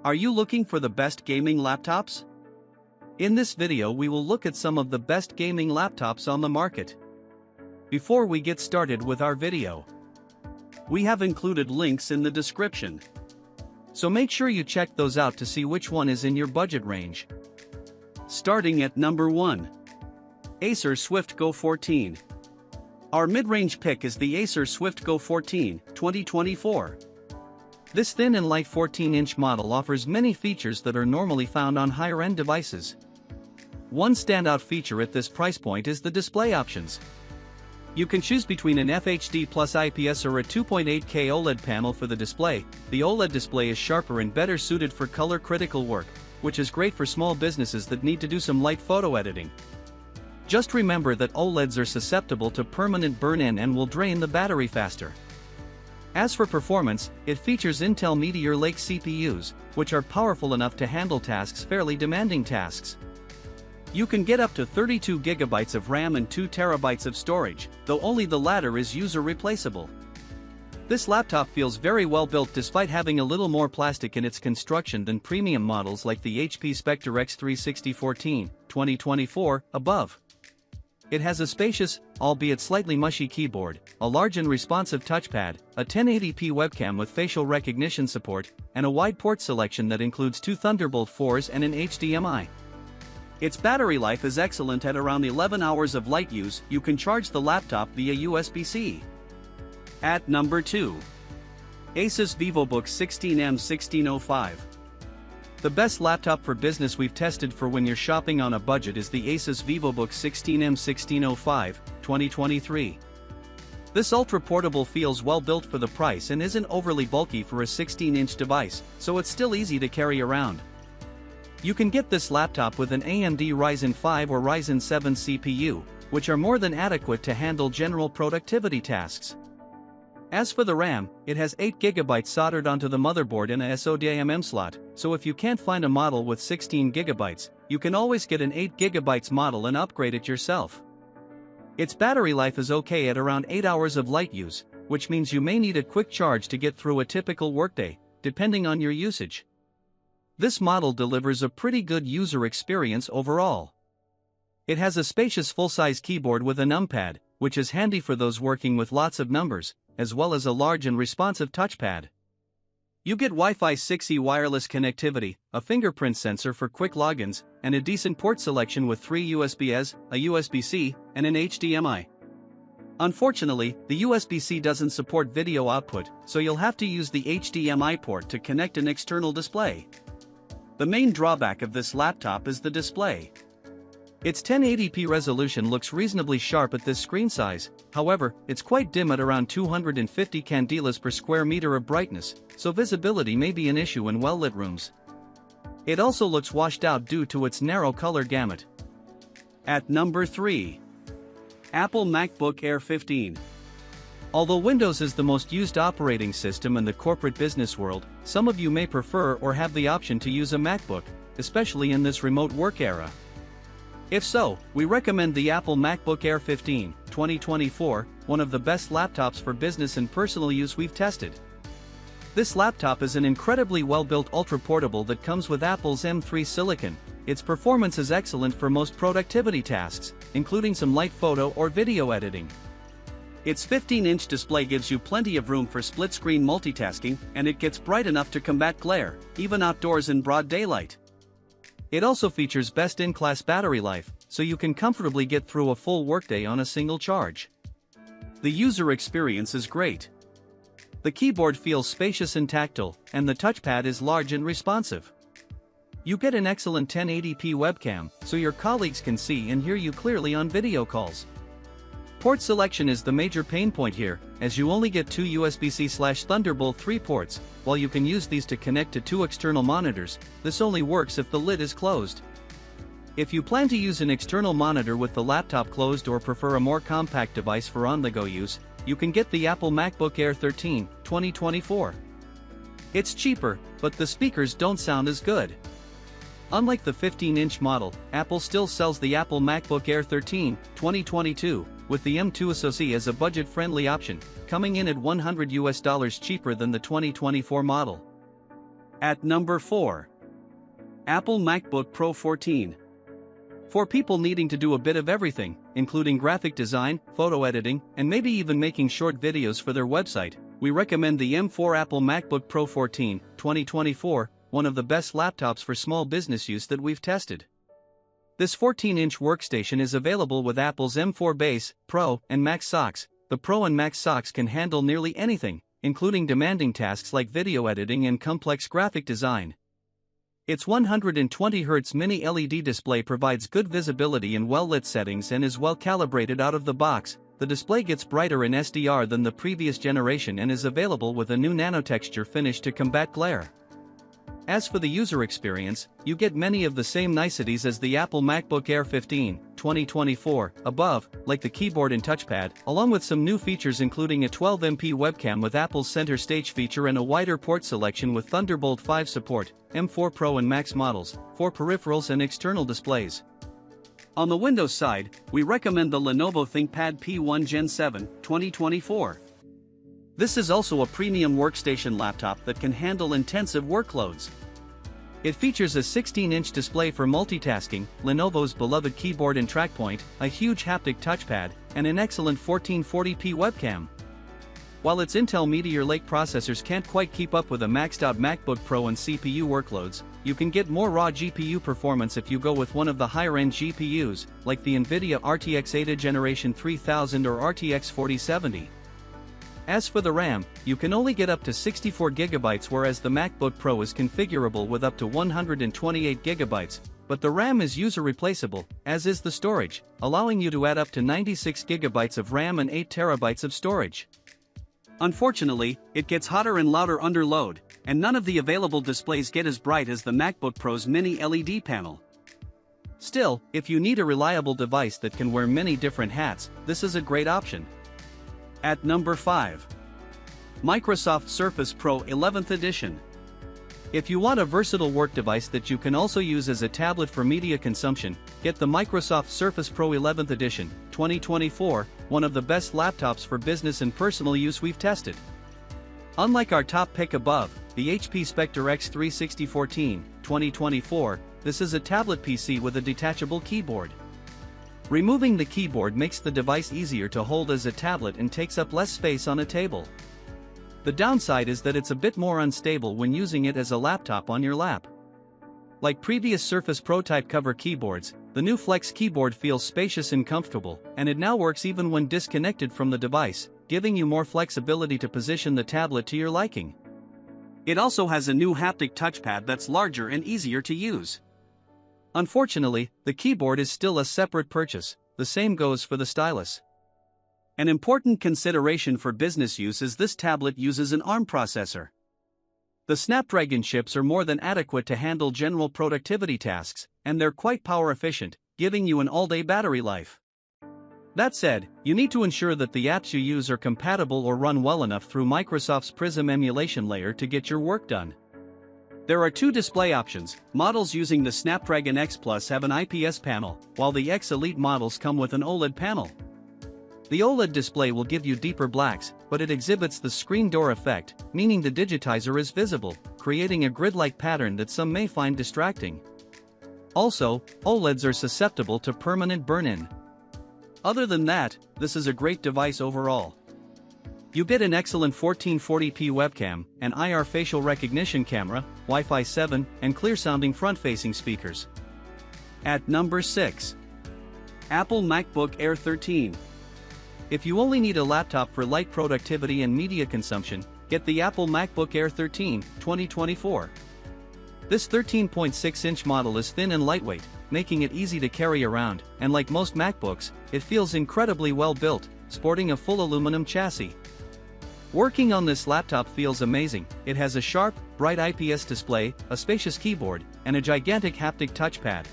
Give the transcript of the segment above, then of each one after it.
Are you looking for the best gaming laptops? In this video we will look at some of the best gaming laptops on the market. Before we get started with our video, we have included links in the description. So make sure you check those out to see which one is in your budget range. Starting at number 1. Acer Swift Go 14. Our mid-range pick is the Acer Swift Go 14, 2024. This thin and light 14-inch model offers many features that are normally found on higher-end devices. One standout feature at this price point is the display options. You can choose between an FHD plus IPS or a 2.8K OLED panel for the display. The OLED display is sharper and better suited for color-critical work, which is great for small businesses that need to do some light photo editing. Just remember that OLEDs are susceptible to permanent burn-in and will drain the battery faster. As for performance, it features Intel Meteor Lake CPUs, which are powerful enough to handle fairly demanding tasks. You can get up to 32 GB of RAM and 2 TB of storage, though only the latter is user replaceable. This laptop feels very well built despite having a little more plastic in its construction than premium models like the HP Spectre X360 2024 above. It has a spacious, albeit slightly mushy keyboard, a large and responsive touchpad, a 1080p webcam with facial recognition support, and a wide port selection that includes 2 Thunderbolt 4s and an HDMI. Its battery life is excellent at around 11 hours of light use. You can charge the laptop via USB-C. At number 2. ASUS Vivobook 16M1605. The best laptop for business we've tested for when you're shopping on a budget is the ASUS Vivobook 16M1605, 2023. This ultra-portable feels well built for the price and isn't overly bulky for a 16-inch device, so it's still easy to carry around. You can get this laptop with an AMD Ryzen 5 or Ryzen 7 CPU, which are more than adequate to handle general productivity tasks. As for the RAM, it has 8 GB soldered onto the motherboard in a SODIMM slot, so if you can't find a model with 16 GB, you can always get an 8 GB model and upgrade it yourself. Its battery life is okay at around 8 hours of light use, which means you may need a quick charge to get through a typical workday, depending on your usage. This model delivers a pretty good user experience overall. It has a spacious full-size keyboard with a numpad, which is handy for those working with lots of numbers, as well as a large and responsive touchpad. You get Wi-Fi 6E wireless connectivity, a fingerprint sensor for quick logins, and a decent port selection with 3 USB-As, a USB-C, and an HDMI. Unfortunately, the USB-C doesn't support video output, so you'll have to use the HDMI port to connect an external display. The main drawback of this laptop is the display. Its 1080p resolution looks reasonably sharp at this screen size, however, it's quite dim at around 250 candelas per square meter of brightness, so visibility may be an issue in well-lit rooms. It also looks washed out due to its narrow color gamut. At number 3. Apple MacBook Air 15. Although Windows is the most used operating system in the corporate business world, some of you may prefer or have the option to use a MacBook, especially in this remote work era. If so, we recommend the Apple MacBook Air 15, 2024, one of the best laptops for business and personal use we've tested. This laptop is an incredibly well-built ultra-portable that comes with Apple's M3 silicon. Its performance is excellent for most productivity tasks, including some light photo or video editing. Its 15-inch display gives you plenty of room for split-screen multitasking, and it gets bright enough to combat glare, even outdoors in broad daylight. It also features best-in-class battery life, so you can comfortably get through a full workday on a single charge. The user experience is great. The keyboard feels spacious and tactile, and the touchpad is large and responsive. You get an excellent 1080p webcam, so your colleagues can see and hear you clearly on video calls. Port selection is the major pain point here, as you only get 2 USB-C/Thunderbolt 3 ports. While you can use these to connect to 2 external monitors, this only works if the lid is closed. If you plan to use an external monitor with the laptop closed or prefer a more compact device for on-the-go use, you can get the Apple MacBook Air 13, 2024. It's cheaper, but the speakers don't sound as good. Unlike the 15-inch model, Apple still sells the Apple MacBook Air 13, 2022, with the M2 SoC as a budget-friendly option, coming in at $100 cheaper than the 2024 model. At number 4. Apple MacBook Pro 14. For people needing to do a bit of everything, including graphic design, photo editing, and maybe even making short videos for their website, we recommend the M4 Apple MacBook Pro 14, 2024, one of the best laptops for small business use that we've tested. This 14-inch workstation is available with Apple's M4 Base, Pro, and Max socks. The Pro and Max socks can handle nearly anything, including demanding tasks like video editing and complex graphic design. Its 120Hz mini LED display provides good visibility in well-lit settings and is well calibrated out of the box. The display gets brighter in SDR than the previous generation and is available with a new nanotexture finish to combat glare. As for the user experience, you get many of the same niceties as the Apple MacBook Air 15, 2024, above, like the keyboard and touchpad, along with some new features including a 12MP webcam with Apple's Center Stage feature and a wider port selection with Thunderbolt 5 support, M4 Pro and Max models, for peripherals and external displays. On the Windows side, we recommend the Lenovo ThinkPad P1 Gen 7, 2024. This is also a premium workstation laptop that can handle intensive workloads. It features a 16-inch display for multitasking, Lenovo's beloved keyboard and trackpoint, a huge haptic touchpad, and an excellent 1440p webcam. While its Intel Meteor Lake processors can't quite keep up with a maxed-out MacBook Pro and CPU workloads, you can get more raw GPU performance if you go with one of the higher-end GPUs, like the NVIDIA RTX 80 Generation 3000 or RTX 4070. As for the RAM, you can only get up to 64GB whereas the MacBook Pro is configurable with up to 128GB, but the RAM is user-replaceable, as is the storage, allowing you to add up to 96GB of RAM and 8TB of storage. Unfortunately, it gets hotter and louder under load, and none of the available displays get as bright as the MacBook Pro's mini LED panel. Still, if you need a reliable device that can wear many different hats, this is a great option. At number 5. Microsoft Surface Pro 11th Edition. If you want a versatile work device that you can also use as a tablet for media consumption, get the Microsoft Surface Pro 11th Edition, 2024, one of the best laptops for business and personal use we've tested. Unlike our top pick above, the HP Spectre X36014, 2024, this is a tablet PC with a detachable keyboard. Removing the keyboard makes the device easier to hold as a tablet and takes up less space on a table. The downside is that it's a bit more unstable when using it as a laptop on your lap. Like previous Surface Pro type cover keyboards, the new Flex keyboard feels spacious and comfortable, and it now works even when disconnected from the device, giving you more flexibility to position the tablet to your liking. It also has a new haptic touchpad that's larger and easier to use. Unfortunately, the keyboard is still a separate purchase, the same goes for the stylus. An important consideration for business use is this tablet uses an ARM processor. The Snapdragon chips are more than adequate to handle general productivity tasks, and they're quite power efficient, giving you an all-day battery life. That said, you need to ensure that the apps you use are compatible or run well enough through Microsoft's Prism emulation layer to get your work done. There are two display options. Models using the Snapdragon X Plus have an IPS panel, while the X Elite models come with an OLED panel. The OLED display will give you deeper blacks, but it exhibits the screen door effect, meaning the digitizer is visible, creating a grid-like pattern that some may find distracting. Also, OLEDs are susceptible to permanent burn-in. Other than that, this is a great device overall. You get an excellent 1440p webcam, an IR facial recognition camera, Wi-Fi 7, and clear-sounding front-facing speakers. At number 6. Apple MacBook Air 13. If you only need a laptop for light productivity and media consumption, get the Apple MacBook Air 13, 2024. This 13.6-inch model is thin and lightweight, making it easy to carry around, and like most MacBooks, it feels incredibly well built, sporting a full aluminum chassis. Working on this laptop feels amazing. It has a sharp, bright IPS display, a spacious keyboard, and a gigantic haptic touchpad.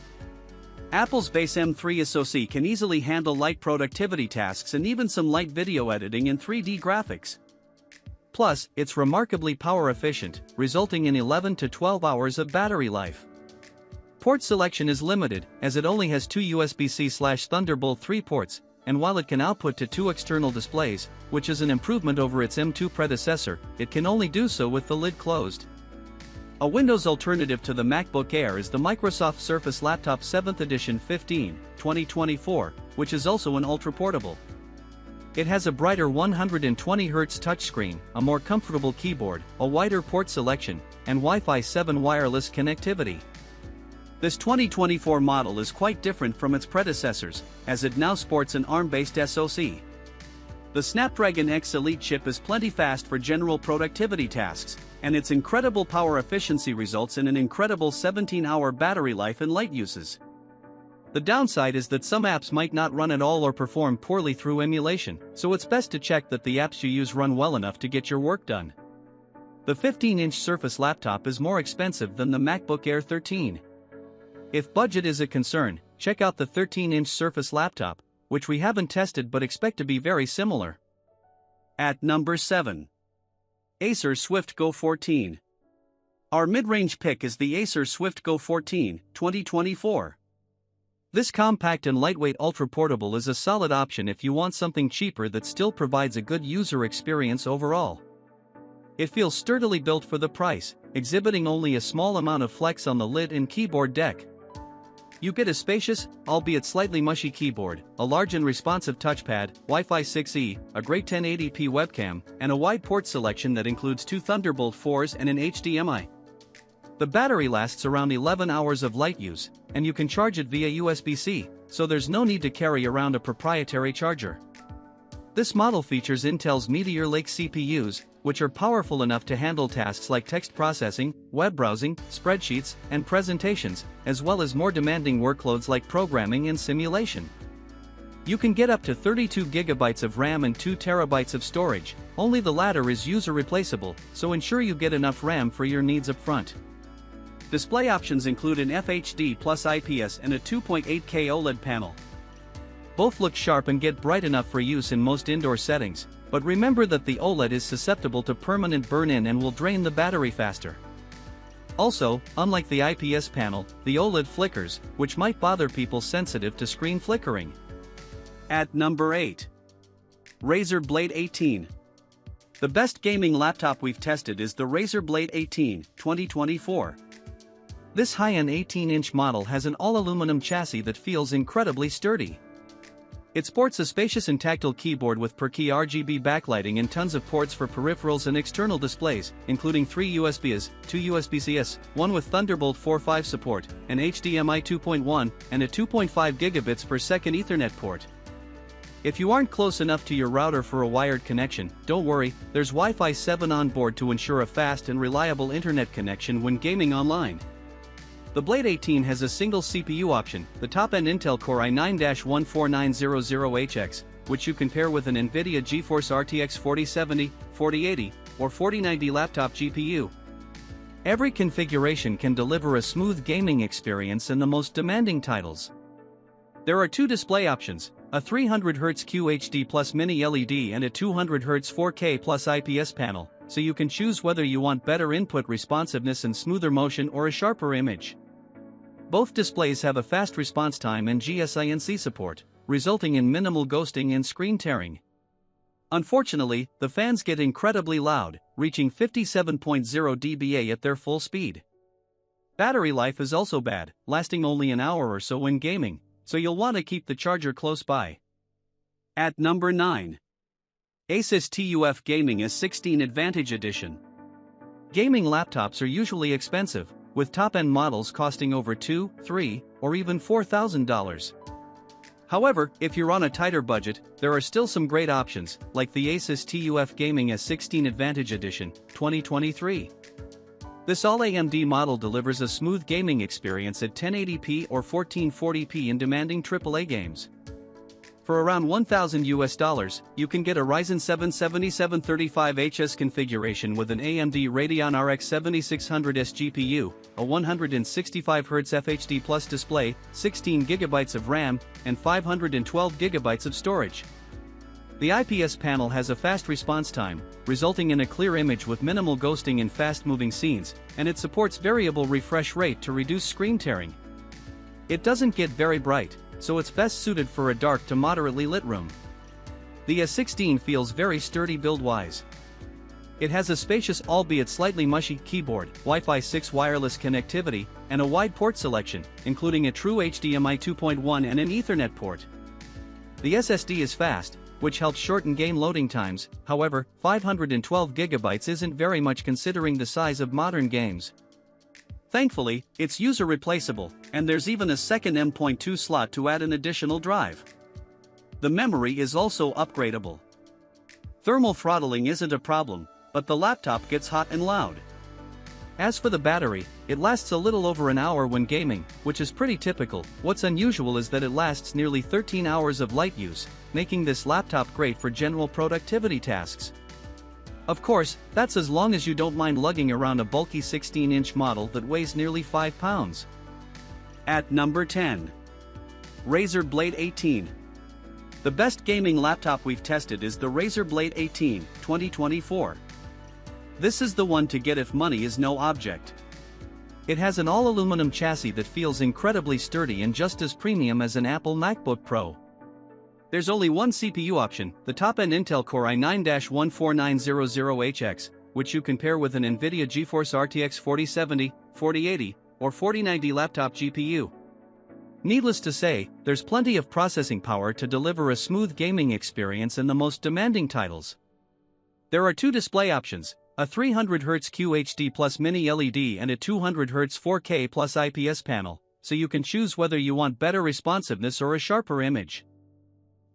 Apple's base M3 SoC can easily handle light productivity tasks and even some light video editing and 3D graphics. Plus, it's remarkably power efficient, resulting in 11 to 12 hours of battery life. Port selection is limited, as it only has two USB-C/Thunderbolt 3 ports, and while it can output to two external displays, which is an improvement over its M2 predecessor, it can only do so with the lid closed. A Windows alternative to the MacBook Air is the Microsoft Surface Laptop 7th Edition 15, 2024, which is also an ultra-portable. It has a brighter 120Hz touchscreen, a more comfortable keyboard, a wider port selection, and Wi-Fi 7 wireless connectivity. This 2024 model is quite different from its predecessors, as it now sports an ARM-based SoC. The Snapdragon X Elite chip is plenty fast for general productivity tasks, and its incredible power efficiency results in an incredible 17-hour battery life in light uses. The downside is that some apps might not run at all or perform poorly through emulation, so it's best to check that the apps you use run well enough to get your work done. The 15-inch Surface laptop is more expensive than the MacBook Air 13. If budget is a concern, check out the 13-inch Surface laptop, which we haven't tested but expect to be very similar. At number 7. Acer Swift Go 14. Our mid-range pick is the Acer Swift Go 14, 2024. This compact and lightweight ultra-portable is a solid option if you want something cheaper that still provides a good user experience overall. It feels sturdily built for the price, exhibiting only a small amount of flex on the lid and keyboard deck. You get a spacious, albeit slightly mushy keyboard, a large and responsive touchpad, Wi-Fi 6E, a great 1080p webcam, and a wide port selection that includes 2 Thunderbolt 4s and an HDMI. The battery lasts around 11 hours of light use, and you can charge it via USB-C, so there's no need to carry around a proprietary charger. This model features Intel's Meteor Lake CPUs, which are powerful enough to handle tasks like text processing, web browsing, spreadsheets, and presentations, as well as more demanding workloads like programming and simulation. You can get up to 32 GB of RAM and 2 TB of storage, only the latter is user replaceable, so ensure you get enough RAM for your needs up front. Display options include an FHD plus IPS and a 2.8K OLED panel. Both look sharp and get bright enough for use in most indoor settings, but remember that the OLED is susceptible to permanent burn-in and will drain the battery faster. Also, unlike the IPS panel, the OLED flickers, which might bother people sensitive to screen flickering. At number 8. Razer Blade 18. The best gaming laptop we've tested is the Razer Blade 18, 2024. This high-end 18-inch model has an all-aluminum chassis that feels incredibly sturdy. It sports a spacious and tactile keyboard with per-key RGB backlighting and tons of ports for peripherals and external displays, including 3 USBs, 2 USB-Cs, 1 with Thunderbolt 4.5 support, an HDMI 2.1, and a 2.5 gigabits per second Ethernet port. If you aren't close enough to your router for a wired connection, don't worry, there's Wi-Fi 7 on board to ensure a fast and reliable internet connection when gaming online. The Blade 18 has a single CPU option, the top-end Intel Core i9-14900HX, which you can pair with an NVIDIA GeForce RTX 4070, 4080, or 4090 laptop GPU. Every configuration can deliver a smooth gaming experience in the most demanding titles. There are 2 display options, a 300Hz QHD plus mini LED and a 200Hz 4K plus IPS panel, so you can choose whether you want better input responsiveness and smoother motion or a sharper image. Both displays have a fast response time and GSINC support, resulting in minimal ghosting and screen tearing. Unfortunately, the fans get incredibly loud, reaching 57.0 dBA at their full speed. Battery life is also bad, lasting only an hour or so when gaming, so you'll want to keep the charger close by. At number 9. ASUS TUF Gaming S16 Advantage Edition. Gaming laptops are usually expensive, with top-end models costing over $2,000, $3,000, or even $4,000. However, if you're on a tighter budget, there are still some great options, like the ASUS TUF Gaming S16 Advantage Edition, 2023. This all-AMD model delivers a smooth gaming experience at 1080p or 1440p in demanding AAA games. For around $1,000, you can get a Ryzen 7 7735HS configuration with an AMD Radeon RX 7600S GPU, a 165Hz FHD Plus display, 16GB of RAM, and 512GB of storage. The IPS panel has a fast response time, resulting in a clear image with minimal ghosting in fast-moving scenes, and it supports variable refresh rate to reduce screen tearing. It doesn't get very bright, so it's best suited for a dark to moderately lit room. The S16 feels very sturdy build-wise. It has a spacious albeit slightly mushy keyboard, Wi-Fi 6 wireless connectivity, and a wide port selection, including a true HDMI 2.1 and an Ethernet port. The SSD is fast, which helps shorten game loading times. However, 512 GB isn't very much considering the size of modern games. Thankfully, it's user replaceable, and there's even a second M.2 slot to add an additional drive. The memory is also upgradable. Thermal throttling isn't a problem, but the laptop gets hot and loud. As for the battery, it lasts a little over an hour when gaming, which is pretty typical. What's unusual is that it lasts nearly 13 hours of light use, making this laptop great for general productivity tasks. Of course, that's as long as you don't mind lugging around a bulky 16-inch model that weighs nearly 5 pounds. At number 10. Razer Blade 18. The best gaming laptop we've tested is the Razer Blade 18, 2024. This is the one to get if money is no object. It has an all-aluminum chassis that feels incredibly sturdy and just as premium as an Apple MacBook Pro. There's only one CPU option, the top-end Intel Core i9-14900HX, which you can pair with an NVIDIA GeForce RTX 4070, 4080, or 4090 laptop GPU. Needless to say, there's plenty of processing power to deliver a smooth gaming experience in the most demanding titles. There are two display options, a 300Hz QHD plus mini LED and a 200Hz 4K plus IPS panel, so you can choose whether you want better responsiveness or a sharper image.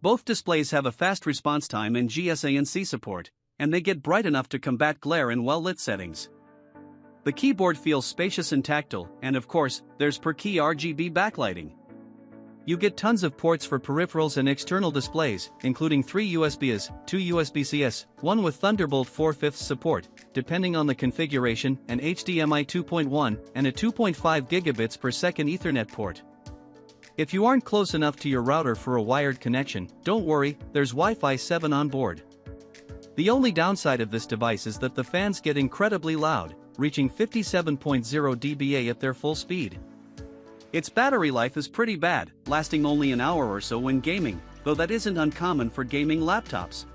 Both displays have a fast response time and GSANC support, and they get bright enough to combat glare in well-lit settings. The keyboard feels spacious and tactile, and of course, there's per-key RGB backlighting. You get tons of ports for peripherals and external displays, including 3 USBs, 2 USB-Cs, one with Thunderbolt 4/5 support, depending on the configuration, an HDMI 2.1, and a 2.5 gigabits per second Ethernet port. If you aren't close enough to your router for a wired connection, don't worry, there's Wi-Fi 7 on board. The only downside of this device is that the fans get incredibly loud, reaching 57.0 dBA at their full speed. Its battery life is pretty bad, lasting only an hour or so when gaming, though that isn't uncommon for gaming laptops.